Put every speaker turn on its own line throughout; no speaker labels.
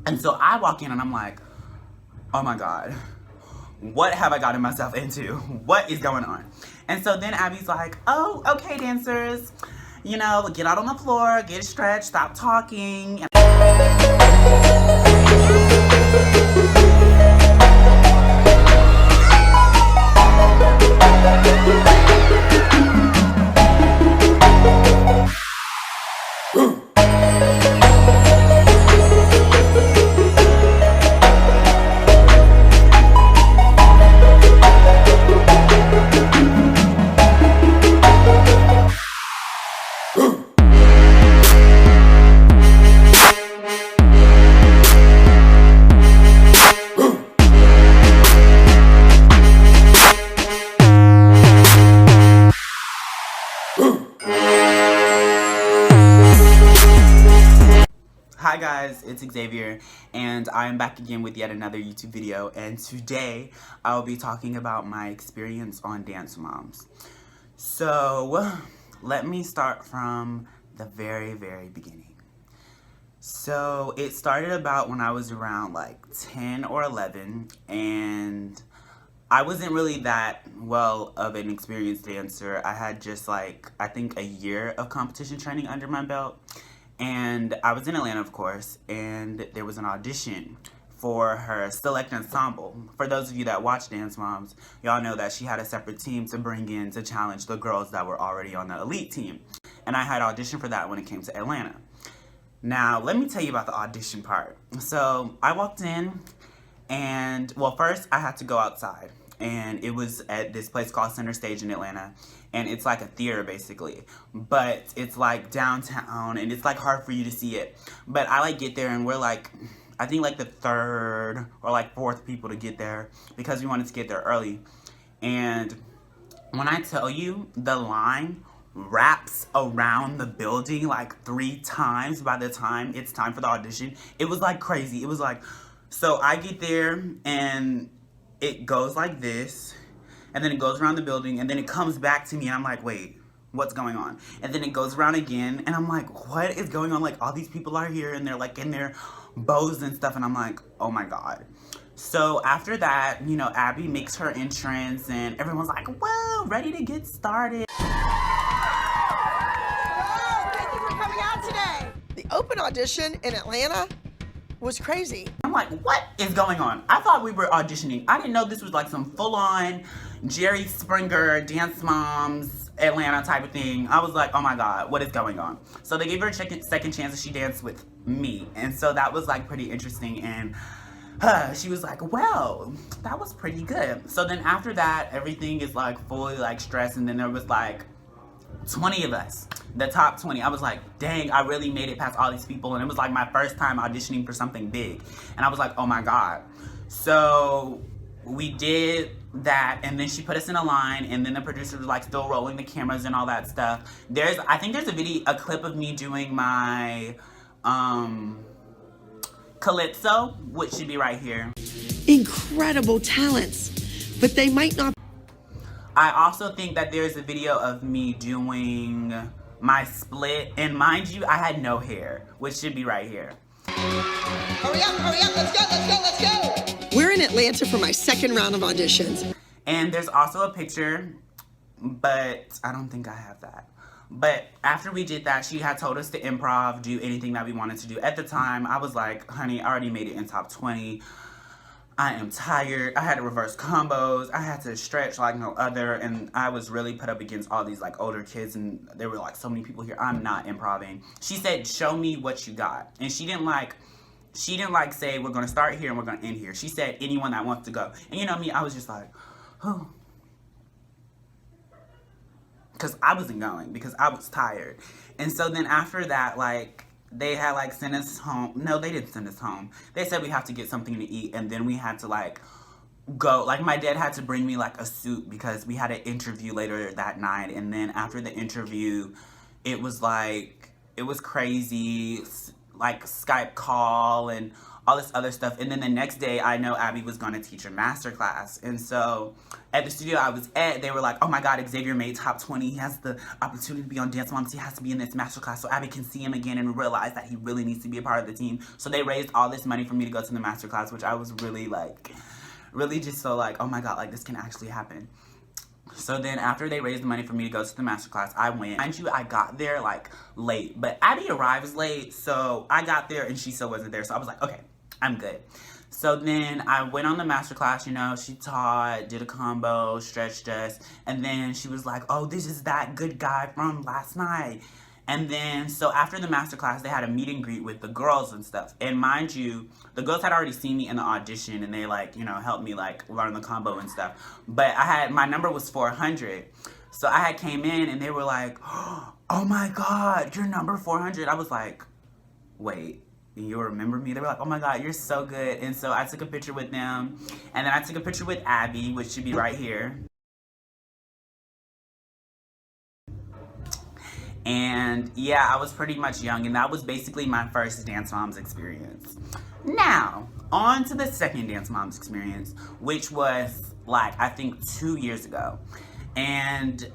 And so I walk in and I'm like, oh my God, what have I gotten myself into? What is going on? And so then Abby's like, oh, okay, dancers, you know, get out on the floor, get stretched, stop talking. Hi guys, it's Xavier, and I am back again with yet another YouTube video, and today I'll be talking about my experience on Dance Moms. So, let me start from the very beginning. So, it started about when I was around like 10 or 11, and I wasn't really that well of an experienced dancer. I had just like, I think a year of competition training under my belt. And I was in Atlanta, of course, and there was an audition for her select ensemble. For those of you that watch Dance Moms, y'all know that she had a separate team to bring in to challenge the girls that were already on the elite team. And I had auditioned for that when it came to Atlanta. Now, let me tell you about the audition part. So, I walked in, and, well, first I had to go outside. And it was at this place called Center Stage in Atlanta. And it's like a theater, basically. But it's like downtown, and it's like hard for you to see it. But I like get there, and we're like, I think like the third or like fourth people to get there, because we wanted to get there early. And when I tell you, the line wraps around the building like 3 times by the time it's time for the audition. It was like crazy. It was like, so I get there, and it goes like this, and then it goes around the building, and then it comes back to me, and I'm like, wait, what's going on? And then it goes around again, and I'm like, what is going on? Like, all these people are here, and they're like in their bows and stuff, and I'm like, oh my God. So after that, you know, Abby makes her entrance, and everyone's like, whoa, ready to get started.
Hello, thank you for coming out today. The open audition in Atlanta was crazy.
I'm like, what is going on? I thought we were auditioning. I didn't know this was like some full-on Jerry Springer, Dance Moms, Atlanta type of thing. I was like, oh my God, what is going on? So they gave her a second chance, and she danced with me. And so that was like pretty interesting. And she was like, well, that was pretty good. So then after that, everything is like fully like stressed. And then there was like 20 of us, the top 20. I was like, dang, I really made it past all these people. And it was like my first time auditioning for something big. And I was like, oh my God. So we did that, and then she put us in a line, and then the producer was like still rolling the cameras and all that stuff. I think there's a clip of me doing my Calypso, which should be right here.
Incredible talents, but they might not.
I also think that there's a video of me doing my split, and mind you, I had no hair, which should be right here.
Hurry up, let's go. We're in Atlanta for my second round of auditions.
And there's also a picture, but I don't think I have that. But after we did that, she had told us to improv, do anything that we wanted to do. At the time, I was like, honey, I already made it in top 20. I am tired. I had to reverse combos. I had to stretch like no other. And I was really put up against all these like older kids. And there were like so many people here. I'm not improving. She said, show me what you got. And she didn't like say, we're going to start here and we're going to end here. She said, anyone that wants to go. And you know me, I was just like, oh. Because I wasn't going, because I was tired. And so then after that, like, they had like sent us home. No, they didn't send us home. They said we have to get something to eat, and then we had to like go. Like, my dad had to bring me like a suit because we had an interview later that night. And then after the interview, it was like, it was crazy. like Skype call and all this other stuff. And then the next day, I know Abby was going to teach a master class. And so at the studio I was at, they were like, oh my God, Xavier made top 20. He has the opportunity to be on Dance Moms. He has to be in this master class so Abby can see him again and realize that he really needs to be a part of the team. So they raised all this money for me to go to the master class, which I was really like, really just so like, oh my God, like this can actually happen. So then after they raised the money for me to go to the masterclass, I went. Mind you, I got there like late, but Abby arrives late, so I got there and she still wasn't there. So I was like, okay, I'm good. So then I went on the masterclass, you know, she taught, did a combo, stretched us, and then she was like, oh, this is that good guy from last night. And then, so after the masterclass, they had a meet and greet with the girls and stuff. And mind you, the girls had already seen me in the audition and they like, you know, helped me like learn the combo and stuff. But my number was 400. So I had came in and they were like, oh my God, you're number 400. I was like, wait, you remember me? They were like, oh my God, you're so good. And so I took a picture with them. And then I took a picture with Abby, which should be right here. And yeah, I was pretty much young, and that was basically my first Dance Moms experience. Now, on to the second Dance Moms experience, which was like, I think 2 years ago. And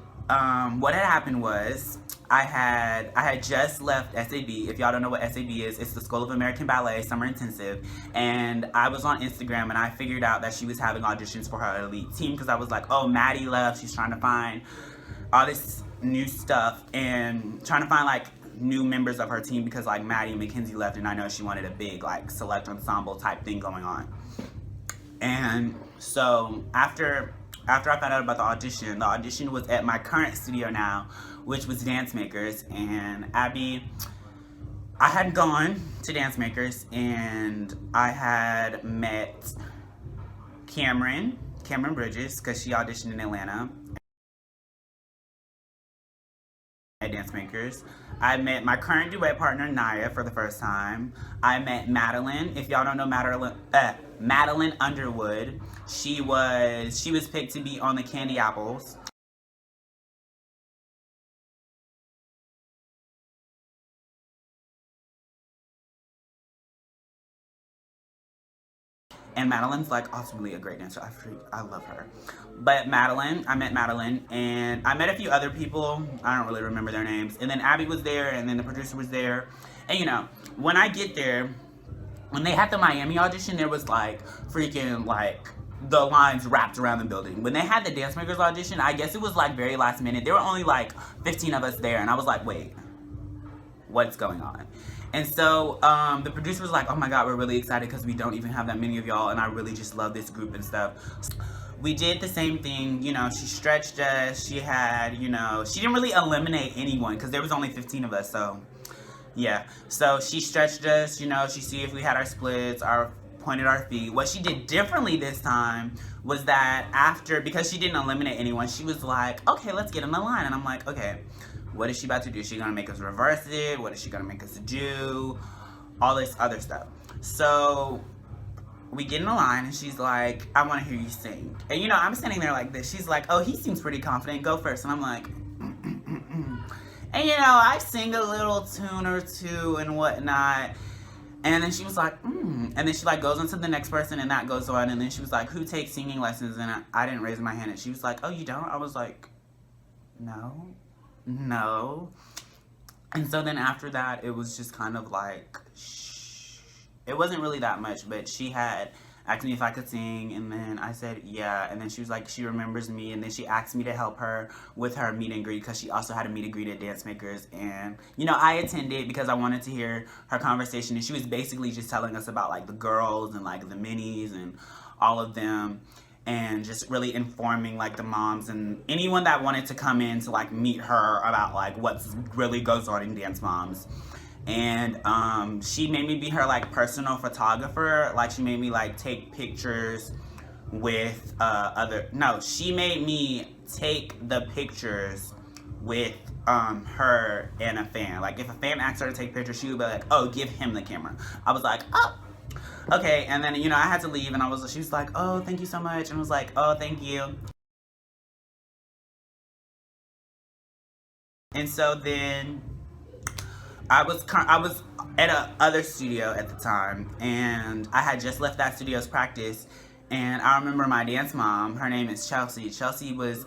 what had happened was, I had just left SAB. If y'all don't know what SAB is, it's the School of American Ballet Summer Intensive. And I was on Instagram and I figured out that she was having auditions for her elite team because I was like, oh, Maddie left. She's trying to find all this new stuff and trying to find like new members of her team because like Maddie and Mackenzie left and I know she wanted a big like select ensemble type thing going on. And so after I found out about the audition was at my current studio now, which was Dance Makers. And Abby, I had gone to Dance Makers and I had met Camryn Bridges because she auditioned in Atlanta at Dance Makers. I met my current duet partner Naya for the first time. I met Madeline. If y'all don't know Madeline Underwood, she was picked to be on the Candy Apples. And Madeline's like ultimately a great dancer. I love her. But I met Madeline, and I met a few other people. I don't really remember their names. And then Abby was there, and then the producer was there. And you know, when I get there, when they had the Miami audition, there was like freaking like the lines wrapped around the building. When they had the Dance Makers audition, I guess it was like very last minute. There were only like 15 of us there, and I was like, wait, what's going on? And so the producer was like, oh my God, we're really excited because we don't even have that many of y'all, and I really just love this group and stuff. We did the same thing, you know, she stretched us, she had, you know, she didn't really eliminate anyone because there was only 15 of us, so yeah. So she stretched us, you know, she see if we had our splits, pointed our feet. What she did differently this time was that because she didn't eliminate anyone, she was like, okay, let's get in the line. And I'm like, okay, what is she about to do? Is she gonna make us reverse it? What is she gonna make us do? All this other stuff. So we get in the line and she's like, I wanna hear you sing. And you know, I'm standing there like this. She's like, oh, he seems pretty confident, go first. And I'm like, and you know, I sing a little tune or two and whatnot. And then she was like, And then she like goes on to the next person and that goes on. And then she was like, who takes singing lessons? And I didn't raise my hand. And she was like, oh, you don't? I was like, no. And so then after that, it was just kind of like, it wasn't really that much, but she had asked me if I could sing, and then I said yeah, and then she was like, she remembers me, and then she asked me to help her with her meet and greet because she also had a meet and greet at Dance Makers. And you know, I attended because I wanted to hear her conversation, and she was basically just telling us about like the girls and like the minis and all of them, and just really informing like the moms and anyone that wanted to come in to like meet her about like what really goes on in Dance Moms. And she made me be her like personal photographer. Like she made me like take pictures with she made me take the pictures with her and a fan. Like if a fan asked her to take pictures, she would be like, oh, give him the camera. I was like, oh, okay. And then, you know, I had to leave, and she was like, oh, thank you so much. And I was like, oh, thank you. And so then I was at a other studio at the time, and I had just left that studio's practice. And I remember my dance mom, her name is Chelsea. Chelsea was,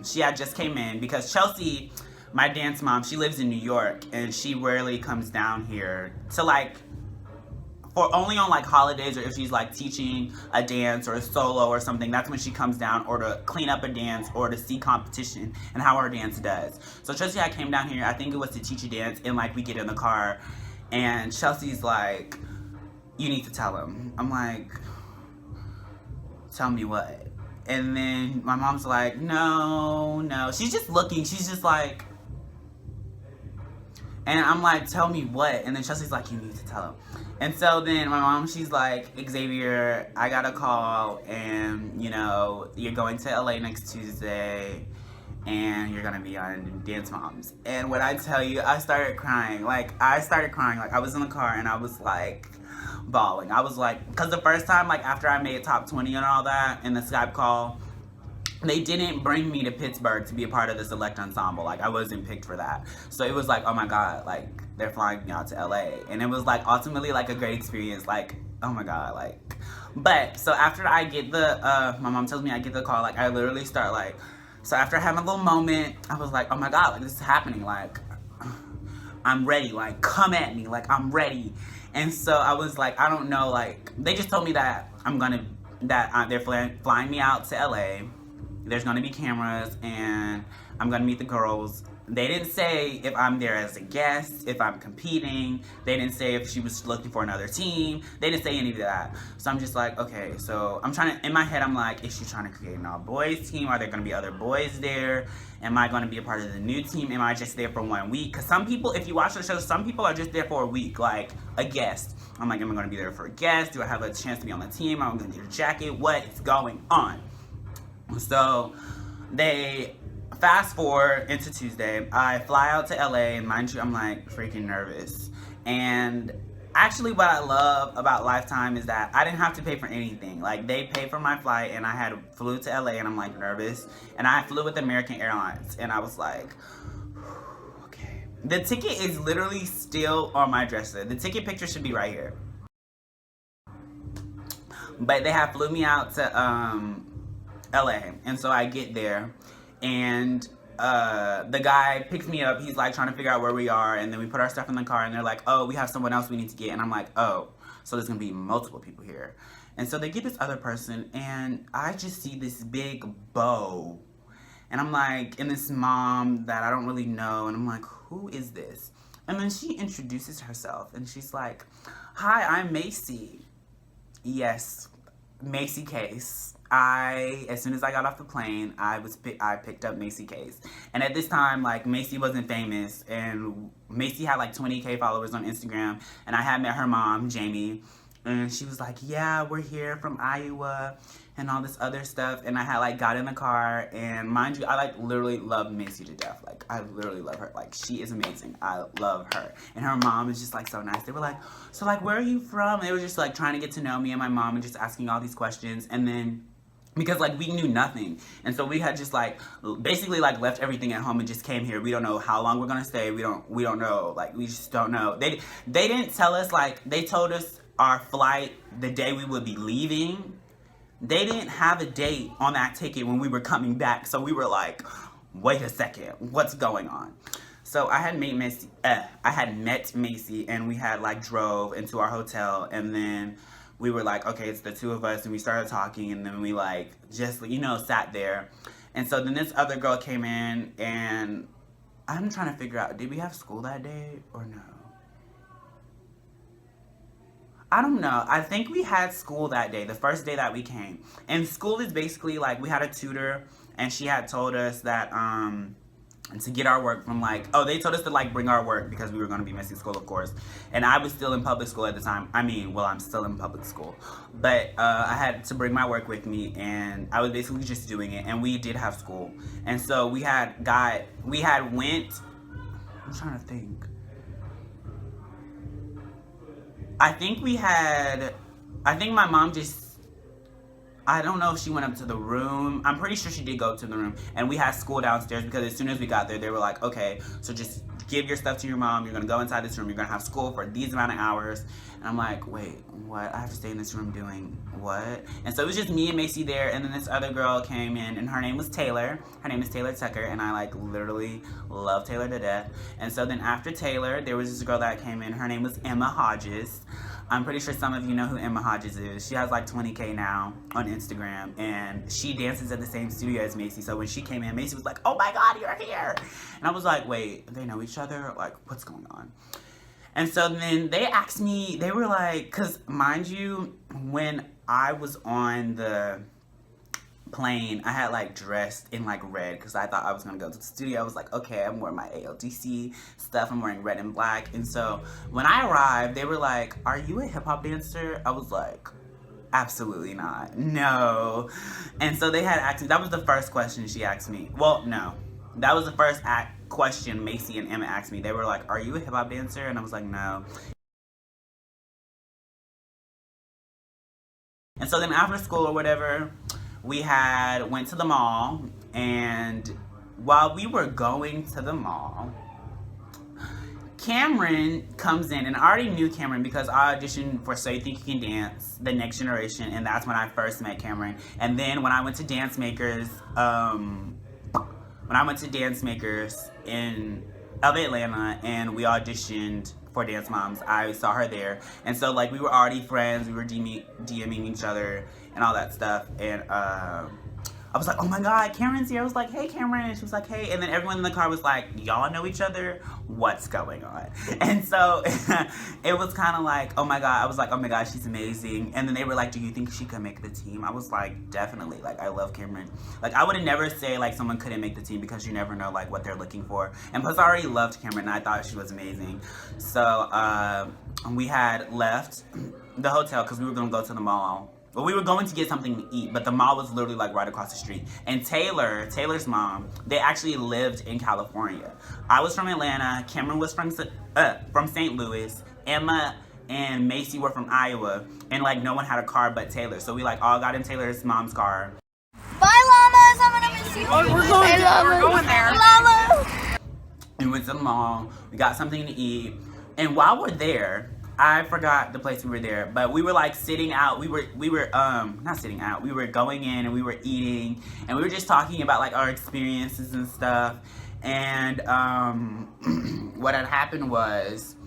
she had just came in because Chelsea, my dance mom, she lives in New York, and she rarely comes down here to like, for only on like holidays, or if she's like teaching a dance or a solo or something, that's when she comes down, or to clean up a dance or to see competition and how our dance does. So Chelsea, I came down here, I think it was to teach a dance, and like we get in the car and Chelsea's like, you need to tell him. I'm like, tell me what? And then my mom's like, no. She's just looking, she's just like, and I'm like, tell me what? And then Chelsea's like, you need to tell him. And so then my mom, she's like, Xavier, I got a call, and you know, you're going to LA next Tuesday, and you're gonna be on Dance Moms. And when I tell you, I started crying. Like, I was in the car and I was like, bawling. I was like, because the first time, like after I made top 20 and all that in the Skype call, they didn't bring me to Pittsburgh to be a part of the select ensemble. Like, I wasn't picked for that. So it was like, oh my God, like, they're flying me out to LA. And it was like, ultimately, like, a great experience. Like, oh my God, like. But, so after I get the, my mom tells me I get the call, like, I literally start, like, so after having a little moment, I was like, oh my God, like, this is happening. Like, I'm ready. Like, come at me. Like, I'm ready. And so I was like, I don't know, like, they just told me that they're flying me out to LA. There's gonna be cameras, and I'm gonna meet the girls. They didn't say if I'm there as a guest, if I'm competing. They didn't say if she was looking for another team. They didn't say any of that. So I'm just like, okay, so I'm trying to, in my head, I'm like, is she trying to create an all-boys team? Are there gonna be other boys there? Am I gonna be a part of the new team? Am I just there for 1 week? Because some people, if you watch the show, some people are just there for a week, like a guest. I'm like, am I gonna be there for a guest? Do I have a chance to be on the team? Am I gonna get a jacket? What is going on? So they fast forward into Tuesday. I fly out to LA, and mind you, I'm like freaking nervous. And actually what I love about Lifetime is that I didn't have to pay for anything. Like, they paid for my flight, and I flew to LA, and I'm like nervous. And I flew with American Airlines, and I was like, okay. The ticket is literally still on my dresser. The ticket picture should be right here. But they have flew me out to LA, and so I get there, and the guy picks me up. He's like trying to figure out where we are, and then we put our stuff in the car, and they're like, oh, we have someone else we need to get. And I'm like, oh, so there's gonna be multiple people here. And so they get this other person, and I just see this big bow, and I'm like, and this mom that I don't really know, and I'm like, who is this? And then she introduces herself, and she's like, hi, I'm Maesi. Yes, Maesi Caes. As soon as I got off the plane, I picked up Maesi Caes. And at this time, like, Maesi wasn't famous, and Maesi had like 20K followers on Instagram, and I had met her mom, Jamie, and she was like, yeah, we're here from Iowa, and all this other stuff. And I had like got in the car, and mind you, I like literally love Maesi to death. Like, I literally love her. Like, she is amazing. I love her. And her mom is just like so nice. They were like, so like, where are you from? And they were just like trying to get to know me and my mom, and just asking all these questions. And then, because like we knew nothing, and so we had just like basically like left everything at home and just came here. We don't know how long we're gonna stay. We don't know. Like, we just don't know. They didn't tell us. Like, they told us our flight the day we would be leaving. They didn't have a date on that ticket when we were coming back. So we were like, wait a second, what's going on? So I had met Maesi, and we had like drove into our hotel, and then we were like, okay, it's the two of us, and we started talking, and then we like just, you know, sat there. And so then this other girl came in, and I'm trying to figure out, did we have school that day or no? I don't know. I think we had school that day, the first day that we came. And school is basically like, we had a tutor, and she had told us that to get our work from like, oh, they told us to like bring our work because we were going to be missing school, of course. And I was still in public school at the time. I mean, well, I'm still in public school, but I had to bring my work with me, and I was basically just doing it. And we did have school, and so we had went. I'm trying to think. I think my mom just, I don't know if she went up to the room. I'm pretty sure she did go to the room. And we had school downstairs because as soon as we got there, they were like, okay, so just give your stuff to your mom. You're going to go inside this room. You're going to have school for these amount of hours. And I'm like, wait, what? I have to stay in this room doing what? And so it was just me and Macy there. And then this other girl came in, and her name was Taylor. Her name is Taylor Tucker. And I, like, literally love Taylor to death. And so then after Taylor, there was this girl that came in. Her name was Emma Hodges. I'm pretty sure some of you know who Emma Hodges is. She has like 20K now on Instagram, and she dances at the same studio as Macy. So when she came in, Macy was like, oh my God, you're here. And I was like, wait, they know each other? Like, what's going on? And so then they asked me, they were like, because mind you, when I was on the plane, I had like dressed in like red because I thought I was gonna go to the studio. I was like, okay, I'm wearing my ALDC stuff, I'm wearing red and black. And so when I arrived, they were like, are you a hip-hop dancer? I was like, absolutely not, no. And so they had asked me, that was the first question she asked me. Well, no, that was the first question Macy and Emma asked me. They were like, are you a hip-hop dancer? And I was like, no. And so then after school or whatever, we went to the mall, and while we were going to the mall, Camryn comes in, and I already knew Camryn because I auditioned for So You Think You Can Dance, The Next Generation, and that's when I first met Camryn. And then when I went to Dance Makers, of Atlanta, and we auditioned for Dance Moms, I saw her there. And so like we were already friends, we were DMing each other and all that stuff. And I was like, oh my God, Camryn's here. I was like, hey, Camryn. And she was like, hey. And then everyone in the car was like, y'all know each other? What's going on? And so it was kind of like, oh my God. I was like, oh my God, she's amazing. And then they were like, do you think she could make the team? I was like, definitely. Like, I love Camryn. Like, I would have never say like someone couldn't make the team because you never know like what they're looking for. And plus, I already loved Camryn, and I thought she was amazing. So we had left the hotel because we were going to go to the mall. Well, we were going to get something to eat, but the mall was literally like right across the street. And Taylor's mom, they actually lived in California. I was from Atlanta. Camryn was from St. Louis. Emma and Macy were from Iowa. And like no one had a car but Taylor. So we like all got in Taylor's mom's car.
Bye, llamas. I'm gonna miss you.
Oh, we're going there.
Llama.
We went to the mall. We got something to eat. And while we're there, I forgot the place we were there, but we were like sitting out. We were not sitting out. We were going in and we were eating, and we were just talking about like our experiences and stuff. And what had happened was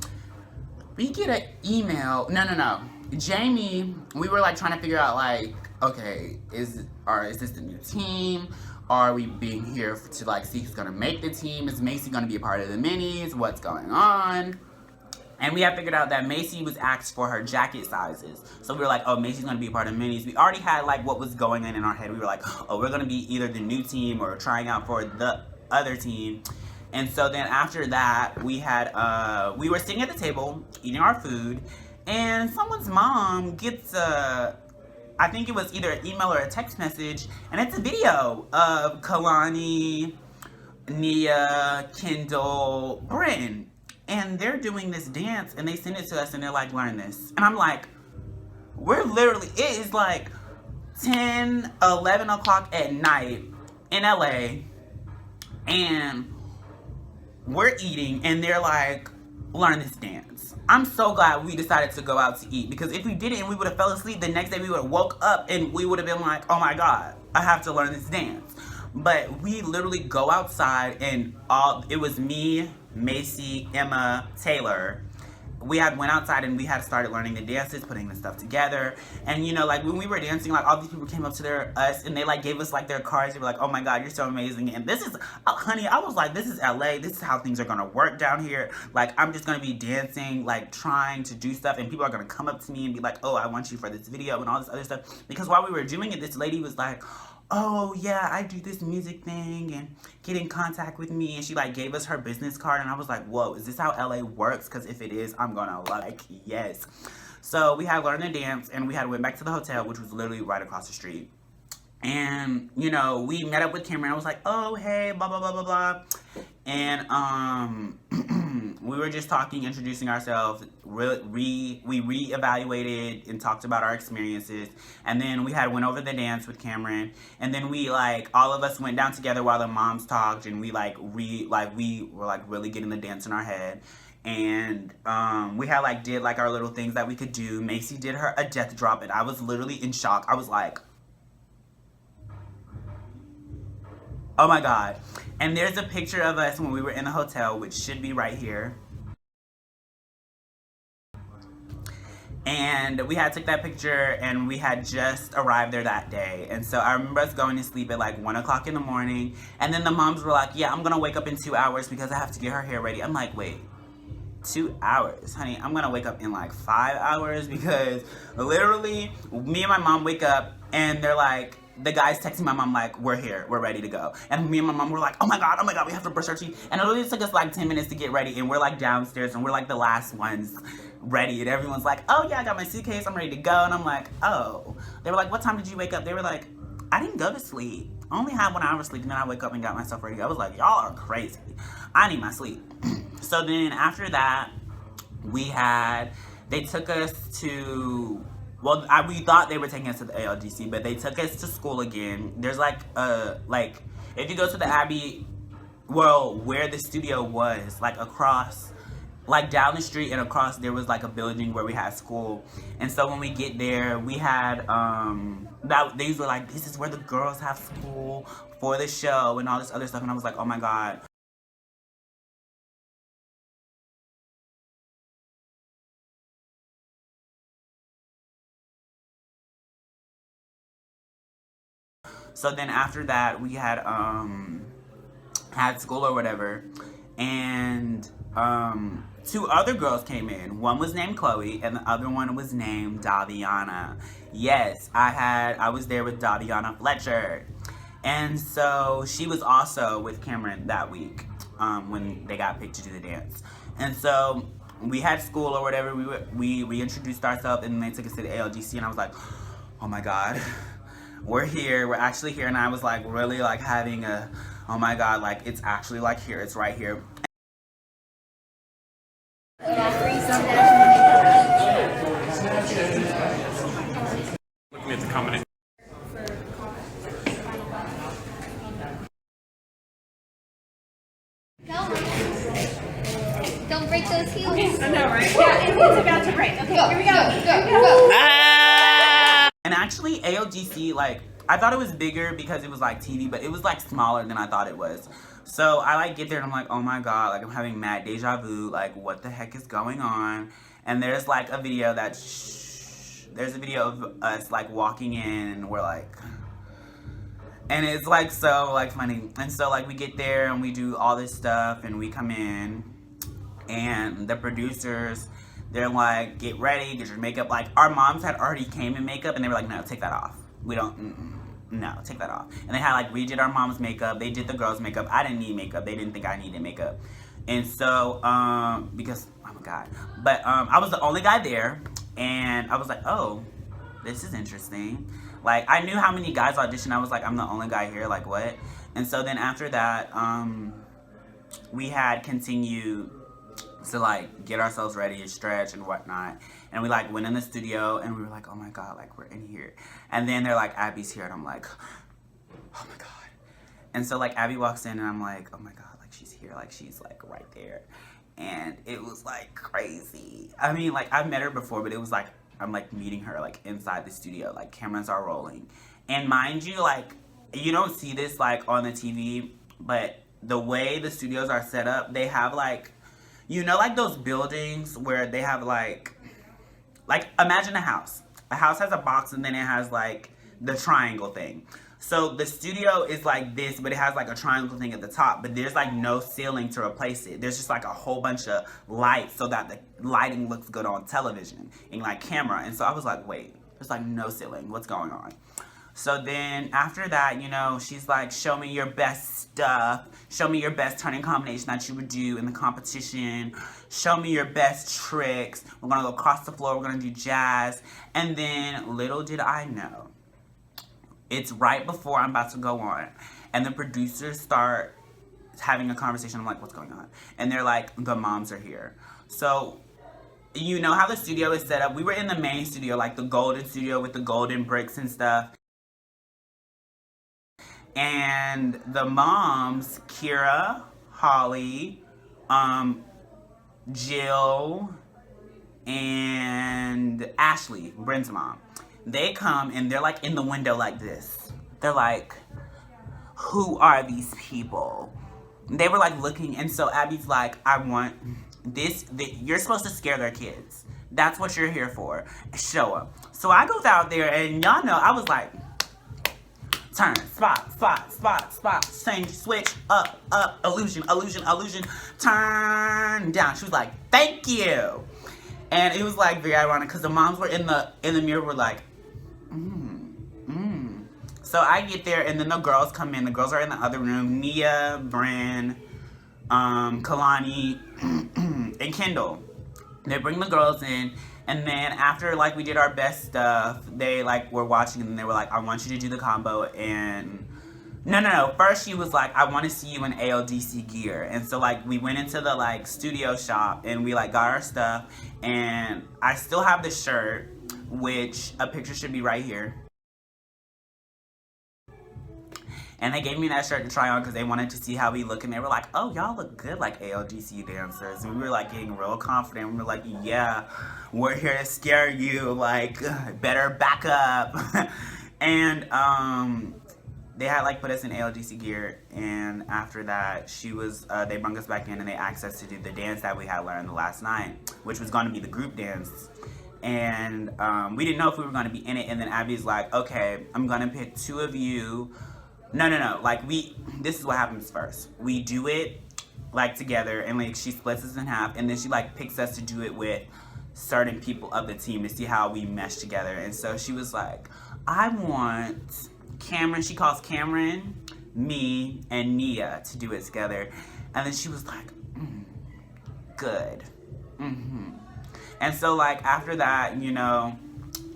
we get an email. No. Jamie, we were like trying to figure out like, okay, is this the new team? Are we being here to like see who's gonna make the team? Is Macy gonna be a part of the minis? What's going on? And we had figured out that Macy was asked for her jacket sizes. So we were like, oh, Macy's gonna be a part of minis. We already had like what was going on in our head. We were like, oh, we're gonna be either the new team or trying out for the other team. And so then after that, we were sitting at the table, eating our food, and someone's mom gets I think it was either an email or a text message, and it's a video of Kalani, Nia, Kendall, Bryn. And they're doing this dance, and they send it to us, and they're like, learn this. And I'm like, it is like 10, 11 o'clock at night in LA, and we're eating, and they're like, learn this dance. I'm so glad we decided to go out to eat, because if we didn't, we would have fell asleep. The next day, we would have woke up, and we would have been like, oh my God, I have to learn this dance. But we literally go outside, and it was me, Macy, Emma, Taylor. We went outside and we had started learning the dances, putting the stuff together. And you know, like when we were dancing, like all these people came up to us and they like gave us like their cards. They were like, oh my God, you're so amazing. And this is, honey, I was like, this is LA. This is how things are gonna work down here. Like I'm just gonna be dancing, like trying to do stuff, and people are gonna come up to me and be like, oh, I want you for this video and all this other stuff. Because while we were doing it, this lady was like, oh yeah, I do this music thing and get in contact with me. And she like gave us her business card, and I was like, whoa, is this how LA works? Because if it is, I'm gonna like, yes. So we had learned the dance, and we had went back to the hotel, which was literally right across the street. And you know, we met up with Camryn. I was like, oh hey, blah blah blah blah blah. And we were just talking, introducing ourselves. We reevaluated and talked about our experiences, and then we had went over the dance with Camryn, and then we like all of us went down together while the moms talked, and we we were like really getting the dance in our head. And we had like did like our little things that we could do. Macy did a death drop, and I was literally in shock. I was like, oh my god. And there's a picture of us when we were in the hotel, which should be right here. And we had took that picture, and we had just arrived there that day. And so I remember us going to sleep at like 1 o'clock in the morning. And then the moms were like, yeah, I'm gonna wake up in 2 hours because I have to get her hair ready. I'm like, wait, 2 hours? Honey, I'm gonna wake up in like 5 hours, because literally me and my mom wake up and they're like, the guys texting my mom like, we're here, we're ready to go. And me and my mom were like, oh my god, we have to brush our teeth. And it literally took us like 10 minutes to get ready, and we're like downstairs, and we're like the last ones ready, and everyone's like, oh yeah, I got my suitcase, I'm ready to go. And I'm like, oh. They were like, what time did you wake up? They were like, I didn't go to sleep. I only had 1 hour sleep, and then I wake up and got myself ready. I was like, y'all are crazy. I need my sleep. So then after that, they took us to, well, we thought they were taking us to the ALDC, but they took us to school again. There's like if you go to the Abbey, well, where the studio was, like across, like down the street and across, there was like a building where we had school. And so when we get there, we had, these were like, this is where the girls have school for the show and all this other stuff. And I was like, oh my god. So then after that, we had school or whatever, and 2 other girls came in. One was named Chloe, and the other one was named Daviana. Yes, I was there with Daviana Fletcher, and so she was also with Camryn that week when they got picked to do the dance. And so we had school or whatever. We introduced ourselves, and they took us to the ALDC, and I was like, oh my god. We're here, we're actually here. And I was like really like having a, oh my god, like it's actually like here, it's right here.
Looking at the combination.
Don't break those heels.
I know, right? Yeah, it's about to break. Okay, here we go.
And actually ALDC, like, I thought it was bigger because it was like TV, but it was like smaller than I thought it was. So I like get there and I'm like, oh my god, like I'm having mad deja vu, like what the heck is going on? And there's like a video there's a video of us like walking in, and we're like, and it's like so like funny. And so like we get there and we do all this stuff, and we come in, and the producers, they're like, get ready, get your makeup. Like, our moms had already came in makeup, and they were like, no, take that off. We don't, no, take that off. And they had like redid our mom's makeup. They did the girls' makeup. I didn't need makeup. They didn't think I needed makeup. And so, because, oh my god. But I was the only guy there, and I was like, oh, this is interesting. Like, I knew how many guys auditioned. I was like, I'm the only guy here, like what? And so then after that, we had continued to like get ourselves ready and stretch and whatnot, and we like went in the studio, and we were like, oh my god, like we're in here. And then they're like, Abby's here, and I'm like, oh my god. And so like Abby walks in, and I'm like, oh my god, like she's here, like she's like right there. And it was like crazy. I mean, like I've met her before, but it was like I'm like meeting her like inside the studio, like cameras are rolling. And mind you, like you don't see this like on the TV, but the way the studios are set up, they have like, you know, like those buildings where they have like imagine a house. A house has a box, and then it has like the triangle thing. So the studio is like this, but it has like a triangle thing at the top, but there's like no ceiling to replace it. There's just like a whole bunch of lights so that the lighting looks good on television and like camera. And so I was like, wait, there's like no ceiling. What's going on? So then after that, you know, she's like, show me your best stuff. Show me your best turning combination that you would do in the competition. Show me your best tricks. We're gonna go across the floor. We're gonna do jazz. And then little did I know, it's right before I'm about to go on, and the producers start having a conversation. I'm like, what's going on? And they're like, the moms are here. So, you know how the studio is set up. We were in the main studio, like the golden studio with the golden bricks and stuff. And the moms, Kira, Holly, Jill, and Ashley, Bryn's mom, they come and they're like in the window like this. They're like, who are these people? They were like looking, and so Abby's like, I want this, you're supposed to scare their kids. That's what you're here for. Show them. So I goes out there, and y'all know, I was like, turn, spot, change, switch, up, illusion, turn, down. She was like, thank you. And it was like very ironic because the moms were in the mirror, were like, So I get there, and then the girls come in. The girls are in the other room. Nia, Bryn, Kalani, and Kendall. They bring the girls in, and then after like we did our best stuff, they like were watching, and they were like, I want you to do the combo. And no. First she was like, I want to see you in ALDC gear. And so like we went into the like studio shop, and we like got our stuff, and I still have the shirt, which a picture should be right here. And they gave me that shirt to try on because they wanted to see how we look. And they were like, oh, y'all look good like ALGC dancers. And we were like getting real confident. We were like, yeah, we're here to scare you. Like, better back up. And they had like put us in ALGC gear. And after that, they brought us back in, and they asked us to do the dance that we had learned the last night, which was going to be the group dance. And we didn't know if we were going to be in it. And then Abby's like, okay, I'm going to pick two of you. No. Like, this is what happens first. We do it, like, together, and, like, she splits us in half, and then she, like, picks us to do it with certain people of the team to see how we mesh together. And so she was like, I want Camryn, she calls Camryn, me, and Nia to do it together. And then she was like, good. And so, like, after that, you know,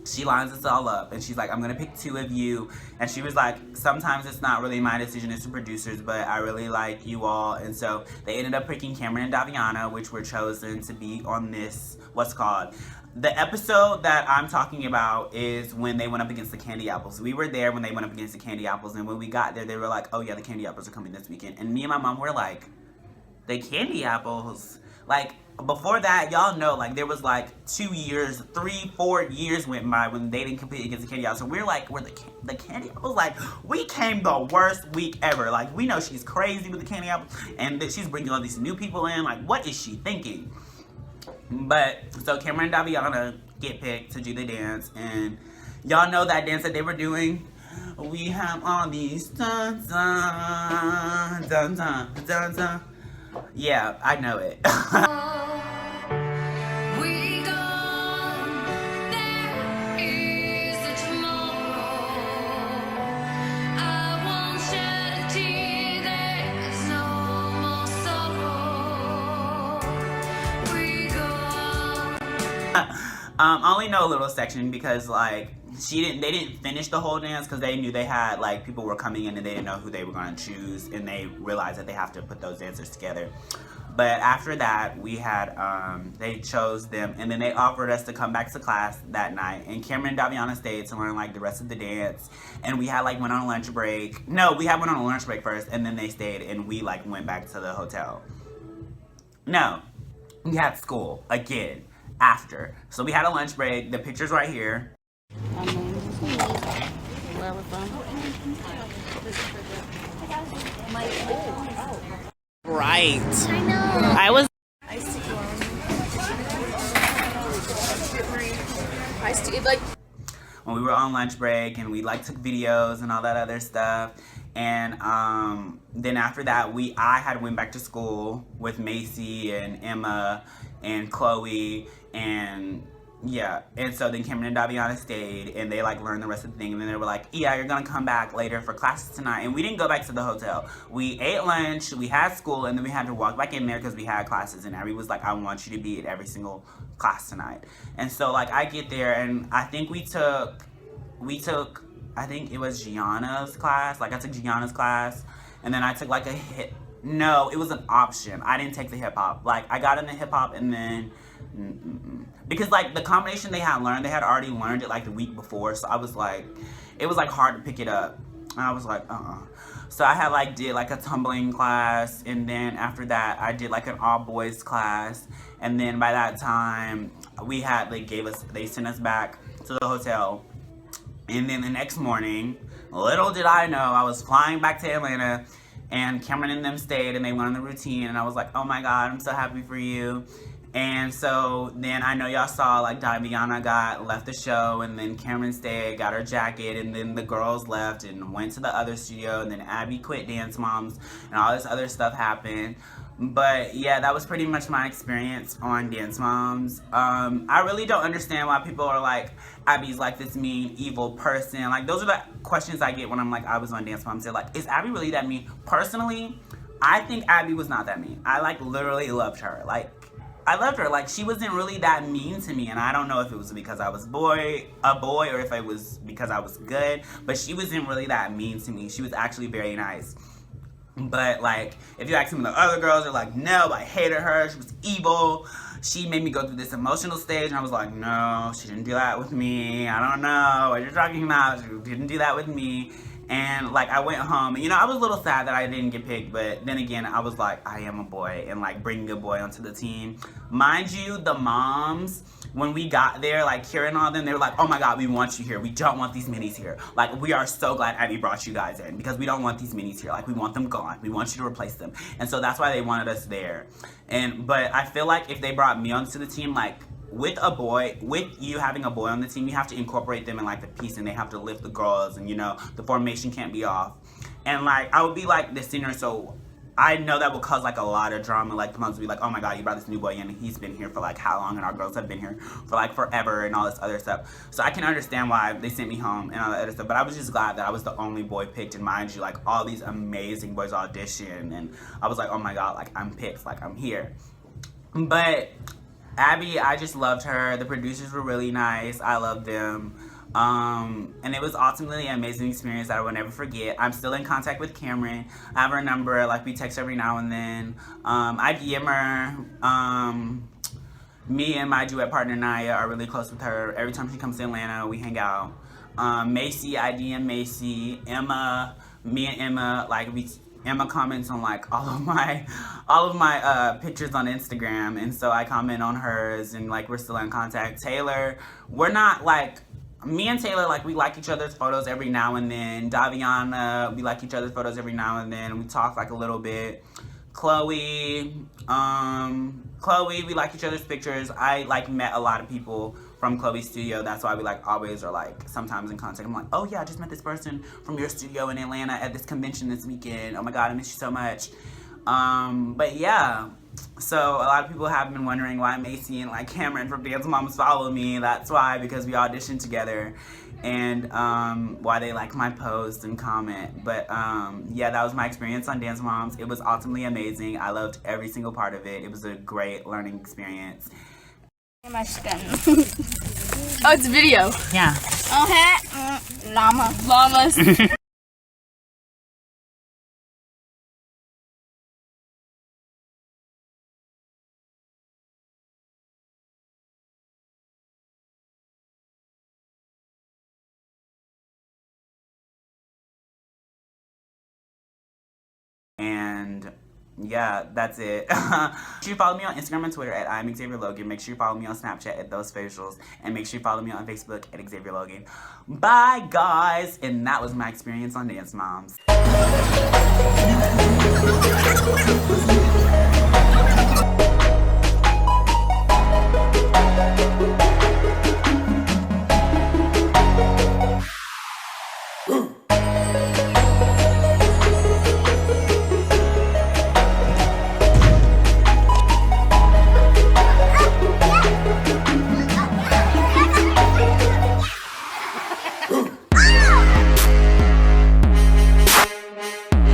she lines us all up, and she's like, I'm gonna pick two of you. And she was like, sometimes it's not really my decision, it's the producers, but I really like you all. And so they ended up picking Camryn and Daviana, which were chosen to be on this, what's called. The episode that I'm talking about is when they went up against the Candy Apples. We were there when they went up against the Candy Apples, and when we got there, they were like, oh yeah, the Candy Apples are coming this weekend. And me and my mom were like, the Candy Apples? Like, before that, y'all know, like, there was, like, 2 years, 3-4 years went by when they didn't compete against the Candy Apples. So we're like, we're the Candy Apples? Like, we came the worst week ever. Like, we know she's crazy with the Candy Apples, and that she's bringing all these new people in. Like, what is she thinking? But, so Camryn and Daviana get picked to do the dance, and y'all know that dance that they were doing? We have all these dun dun dun dun dun dun. Yeah, I know it. I only know a little section because like they didn't finish the whole dance because they knew they had like people were coming in and they didn't know who they were going to choose, and they realized that they have to put those dancers together. But after that, we had they chose them, and then they offered us to come back to class that night, and Camryn and Daviana stayed to learn like the rest of the dance, and we had like went on a lunch break. No, we had went on a lunch break first, and then they stayed, and we like went back to the hotel. No, we had school again after. So we had a lunch break. The picture's right here.
Where we're from.
Right.
I know.
I was. When we were on lunch break, and we like took videos and all that other stuff, and then after that I had went back to school with Macy and Emma and Chloe, and yeah, and so then Camryn and Daviana stayed, and they like learned the rest of the thing, and then they were like, yeah, you're gonna come back later for classes tonight. And we didn't go back to the hotel. We ate lunch, we had school, and then we had to walk back in there because we had classes, and Abby was like, I want you to be at every single class tonight. And so like I get there, and I think we took I think it was Gianna's class. Like I took Gianna's class, and then I took like a No, it was an option. I didn't take the hip hop. Like, I got into hip hop and then, because like the combination they had learned, they had already learned it like the week before. So I was like, it was like hard to pick it up. And I was like, So I had like did like a tumbling class, and then after that I did like an all boys class, and then by that time they sent us back to the hotel, and then the next morning, little did I know, I was flying back to Atlanta, and Camryn and them stayed, and they learned the routine, and I was like, oh my god, I'm so happy for you. And so then I know y'all saw like Daviana left the show, and then Camryn stayed, got her jacket, and then the girls left and went to the other studio, and then Abby quit Dance Moms, and all this other stuff happened. But yeah, that was pretty much my experience on Dance Moms. I really don't understand why people are like, Abby's like this mean, evil person. Like, those are the questions I get when I'm like, I was on Dance Moms. They're like, is Abby really that mean? Personally, I think Abby was not that mean. I like literally loved her. Like, I loved her. Like, she wasn't really that mean to me, and I don't know if it was because I was a boy, or if it was because I was good, but she wasn't really that mean to me. She was actually very nice. But like, if you ask some of the other girls, they're like, no, I hated her, she was evil, she made me go through this emotional stage, and I was like, no, she didn't do that with me, I don't know what you're talking about, she didn't do that with me. And like, I went home, and you know, I was a little sad that I didn't get picked, but then again, I was like, I am a boy, and like, bringing a boy onto the team. Mind you, the moms, when we got there, like, Kira and all them, they were like, oh my god, we want you here, we don't want these minis here. Like, we are so glad Abby brought you guys in, because we don't want these minis here. Like, we want them gone, we want you to replace them. And so that's why they wanted us there. But I feel like if they brought me onto the team, like, with you having a boy on the team, you have to incorporate them in like the piece, and they have to lift the girls, and you know, the formation can't be off. And like, I would be like the singer, so I know that would cause like a lot of drama. Like, the moms would be like, oh my god, you brought this new boy in, and he's been here for like how long, and our girls have been here for like forever, and all this other stuff. So I can understand why they sent me home and all that other stuff, but I was just glad that I was the only boy picked. And mind you, like, all these amazing boys audition, and I was like, oh my god, like, I'm picked, like, I'm here. But Abby, I just loved her. The producers were really nice. I loved them. And it was ultimately an amazing experience that I will never forget. I'm still in contact with Camryn. I have her number. Like, we text every now and then. I DM her. Me and my duet partner, Naya, are really close with her. Every time she comes to Atlanta, we hang out. Macy, I DM Macy. Emma, me and Emma, like, Emma comments on like all of my pictures on Instagram, and so I comment on hers, and like, we're still in contact. Taylor, we're not like, me and Taylor, like, we like each other's photos every now and then. Daviana, we like each other's photos every now and then. We talk like a little bit. Chloe, we like each other's pictures. I like met a lot of people from Chloe's studio. That's why we like always are like sometimes in contact. I'm like, oh yeah, I just met this person from your studio in Atlanta at this convention this weekend. Oh my god, I miss you so much. But yeah, so a lot of people have been wondering why Macy and like Camryn from Dance Moms follow me. That's why, because we auditioned together, and why they like my post and comment. But yeah, that was my experience on Dance Moms. It was ultimately amazing. I loved every single part of it. It was a great learning experience.
My spin. Oh, it's video.
Yeah.
Okay. Llamas.
And yeah, that's it. Make sure you follow me on Instagram and Twitter at I'm Xavier Logan. Make sure you follow me on Snapchat at thosefacials, and make sure you follow me on Facebook at Xavier Logan. Bye guys, and that was my experience on Dance Moms.